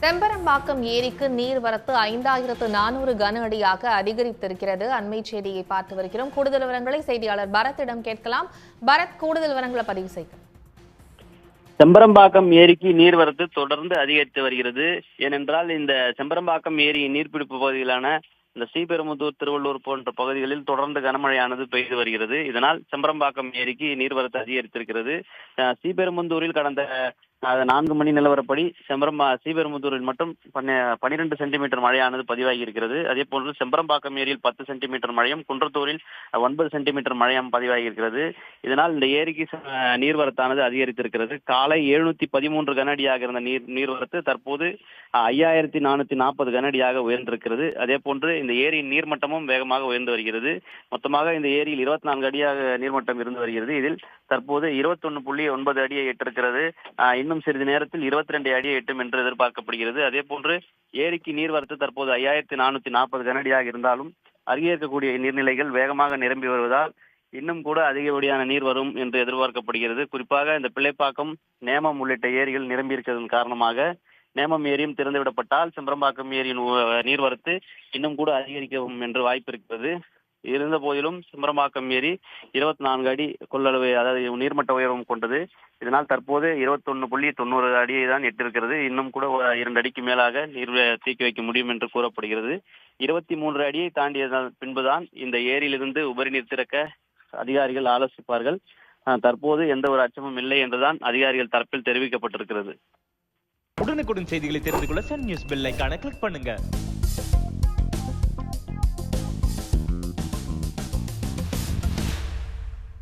செம்பரம்பாக்கம் ஏரிக்கு நீர்வரத்து 5400 கன அடியாக அதிகரித்திருக்கிறது. அண்மை செய்தியை பார்த்து வருகிறோம். கூடுதல் விவரங்களை செய்தியாளர் பரத்திடம் கேட்கலாம். பரத், கூடுதல் விவரங்களை பதிவு செய்க. செம்பரம்பாக்கம் ஏரிக்கு நீர்வரத்து தொடர்ந்து அதிகரித்து வருகிறது. ஏனென்றால் இந்த செம்பரம்பாக்கம் ஏரியின் நீர்பிடிப்பு பகுதிகளான இந்த ஸ்ரீபெரும்புதூர், திருவள்ளூர் போன்ற பகுதிகளில் தொடர்ந்து கனமழையானது பெய்து வருகிறது. இதனால் செம்பரம்பாக்கம் ஏரிக்கு நீர்வரத்து அதிகரித்திருக்கிறது. ஸ்ரீபெரும்புதூரில் கடந்த 4 மணி நிலவரப்படி ஸ்ரீபெரும்புதூரில் மட்டும் 12 சென்டிமீட்டர் மழையானது பதிவாகி இருக்கிறது. அதே போன்று செம்பரம்பாக்கம் ஏரியில் 10 சென்டிமீட்டர் மழையும், குன்றத்தூரில் 9 சென்டிமீட்டர் மழையும் பதிவாகி இருக்கிறது. இதனால் இந்த ஏரிக்கு நீர்வரத்தானது அதிகரித்திருக்கிறது. காலை 713 கனஅடியாக இருந்த நீர்வரத்து தற்போது 5440 கனஅடியாக உயர்ந்திருக்கிறது. அதே போன்று இந்த ஏரியின் நீர்மட்டமும் வேகமாக உயர்ந்து வருகிறது. மொத்தமாக இந்த ஏரியில் 24 அடியாக நீர்மட்டம் இருந்து வருகிறது. இதில் தற்போது 21.9 அடியை எட்டிருக்கிறது. இன்னும் சிறிது நேரத்தில் 22 அடியை எட்டும் என்று எதிர்பார்க்கப்படுகிறது. அதே போன்று ஏரிக்கு நீர்வரத்து தற்போது 5440 கனஅடியாக இருந்தாலும் அருகே இருக்கக்கூடிய நீர்நிலைகள் வேகமாக நிரம்பி வருவதால் இன்னும் கூட அதிகப்படியான நீர் வரும் என்று எதிர்பார்க்கப்படுகிறது. குறிப்பாக இந்த பிள்ளைப்பாக்கம், நேமம் உள்ளிட்ட ஏரிகள் நிரம்பி இருக்கிறதன் காரணமாக நேமம் ஏரியும் திறந்துவிடப்பட்டால் செம்பரம்பாக்கம் ஏரியின் நீர்வரத்து இன்னும் கூட அதிகரிக்கும் என்று வாய்ப்பு இருக்கிறது. இருந்த போதிலும் செம்பரம்பாக்கம் ஏரி 24 அடி கொள்ளளவு, அதாவது நீர்மட்ட உயர்வும் கொண்டது. இதனால் தற்போது 21.90 அடியை தான் எட்டிருக்கிறது. இன்னும் கூட 2 அடிக்கு மேலாக நீர் தீக்கி வைக்க முடியும் என்று கூறப்படுகிறது. 23 அடியை தாண்டிய பின்புதான் இந்த ஏரியிலிருந்து உபரி நீர் திறக்க அதிகாரிகள் ஆலோசிப்பார்கள். தற்போது எந்த ஒரு அச்சமும் இல்லை என்றுதான் அதிகாரிகள் தரப்பில் தெரிவிக்கப்பட்டிருக்கிறது. உடனுக்குடன் செய்திகளை தெரிந்து கொள்ள சன் நியூஸ் பெல் ஐகானை கிளிக் பண்ணுங்க.